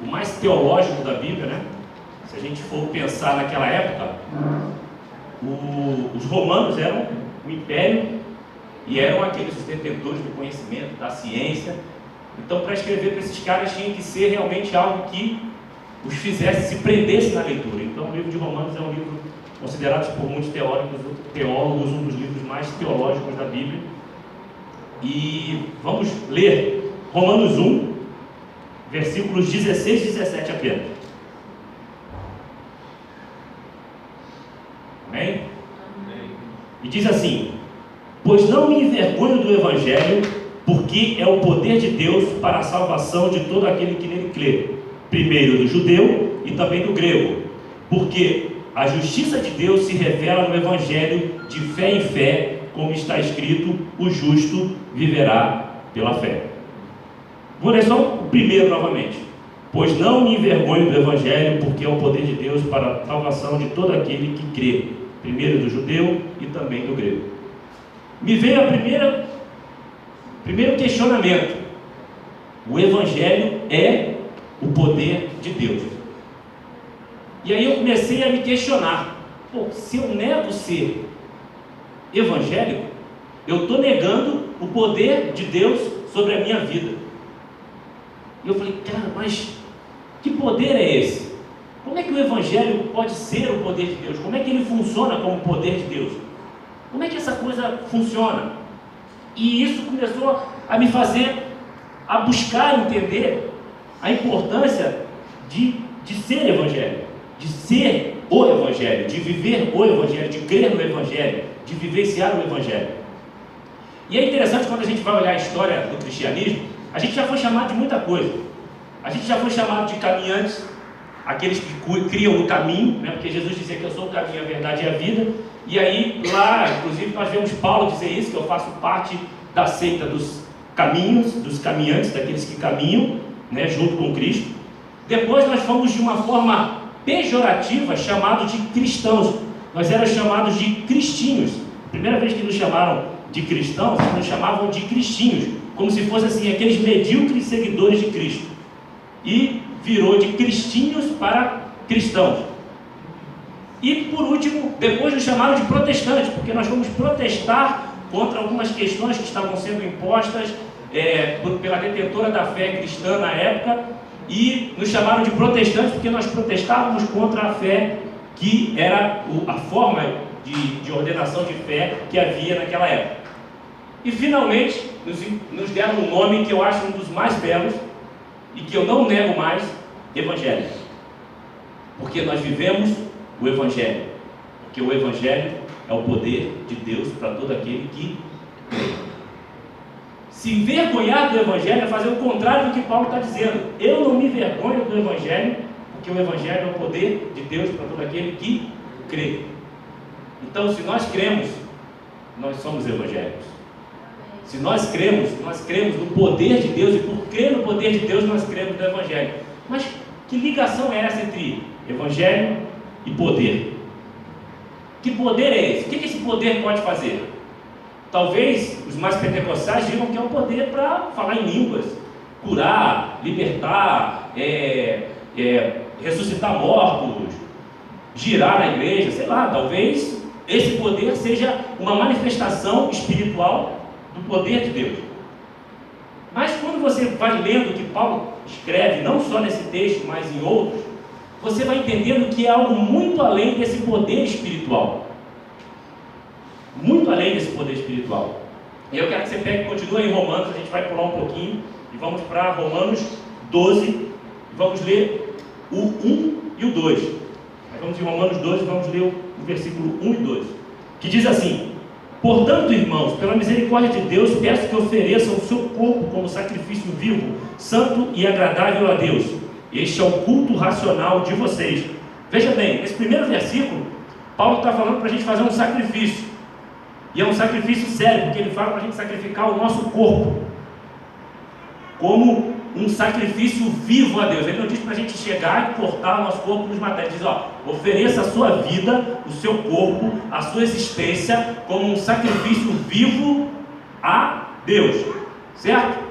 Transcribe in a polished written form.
o mais teológico da Bíblia, né? Se a gente for pensar naquela época, os romanos eram o império e eram aqueles detentores do conhecimento, da ciência. Então, para escrever para esses caras tinha que ser realmente algo que os fizesse se prendesse na leitura. Então, o livro de Romanos é um livro considerado por muitos teólogos um dos livros mais teológicos da Bíblia. E vamos ler Romanos 1, versículos 16 e 17 apenas. Amém? E diz assim: pois não me envergonho do Evangelho, porque é o poder de Deus para a salvação de todo aquele que nele crê, primeiro do judeu e também do grego, porque a justiça de Deus se revela no Evangelho de fé em fé, como está escrito: o justo viverá pela fé. Vou ler só o primeiro novamente. Pois não me envergonho do Evangelho, porque é o poder de Deus para a salvação de todo aquele que crê, primeiro do judeu e também do grego. Me veio primeiro questionamento. O Evangelho é o poder de Deus. E aí eu comecei a me questionar. Se eu nego ser evangélico, eu estou negando o poder de Deus sobre a minha vida. E eu falei, cara, mas que poder é esse? Como é que o Evangelho pode ser o poder de Deus? Como é que ele funciona como poder de Deus? Como é que essa coisa funciona? E isso começou a me fazer a buscar entender a importância de ser evangélico, de ser o Evangelho, de viver o Evangelho, de crer no Evangelho, de vivenciar o Evangelho. E é interessante quando a gente vai olhar a história do cristianismo, a gente já foi chamado de muita coisa. A gente já foi chamado de caminhantes, aqueles que criam o caminho, né? Porque Jesus dizia que eu sou o caminho, a verdade e a vida. E aí, lá, inclusive, nós vemos Paulo dizer isso, que eu faço parte da seita dos caminhos, dos caminhantes, daqueles que caminham, né, junto com Cristo. Depois nós fomos, de uma forma pejorativa, chamados de cristãos. Nós éramos chamados de cristinhos. Primeira vez que nos chamaram de cristãos, nos chamavam de cristinhos, como se fossem assim, aqueles medíocres seguidores de Cristo. E virou de cristinhos para cristãos. E por último, depois nos chamaram de protestantes, porque nós fomos protestar contra algumas questões que estavam sendo impostas pela detentora da fé cristã na época, e nos chamaram de protestantes porque nós protestávamos contra a fé que era a forma de ordenação de fé que havia naquela época. E finalmente nos deram um nome que eu acho um dos mais belos e que eu não nego mais: Evangelho. Porque nós vivemos o Evangelho. Porque o Evangelho é o poder de Deus para todo aquele que crê. Se envergonhar do Evangelho é fazer o contrário do que Paulo está dizendo. Eu não me envergonho do Evangelho, porque o Evangelho é o poder de Deus para todo aquele que crê. Então, se nós cremos, nós somos evangélicos. Se nós cremos no poder de Deus, e por crer no poder de Deus, nós cremos no Evangelho. Mas que ligação é essa entre Evangelho e poder? Que poder é esse? O que esse poder pode fazer? Talvez os mais pentecostais digam que é um poder para falar em línguas, curar, libertar, ressuscitar mortos, girar na igreja, sei lá. Talvez esse poder seja uma manifestação espiritual do poder de Deus. Mas quando você vai lendo o que Paulo escreve, não só nesse texto, mas em outros, você vai entendendo que é algo muito além desse poder espiritual. Muito além desse poder espiritual. E eu quero que você pegue e continue em Romanos. A gente vai pular um pouquinho e vamos para Romanos 12 e vamos ler o 1 e o 2. Aí vamos em Romanos 12 e vamos ler o versículo 1 e 2, que diz assim: portanto, irmãos, pela misericórdia de Deus, peço que ofereçam o seu corpo como sacrifício vivo, santo e agradável a Deus. Este é o culto racional de vocês. Veja bem, nesse primeiro versículo, Paulo está falando para a gente fazer um sacrifício. E é um sacrifício sério, porque ele fala para a gente sacrificar o nosso corpo como um sacrifício vivo a Deus. Ele não diz para a gente chegar e cortar o nosso corpo e nos matar. Ele diz, ofereça a sua vida, o seu corpo, a sua existência como um sacrifício vivo a Deus. Certo?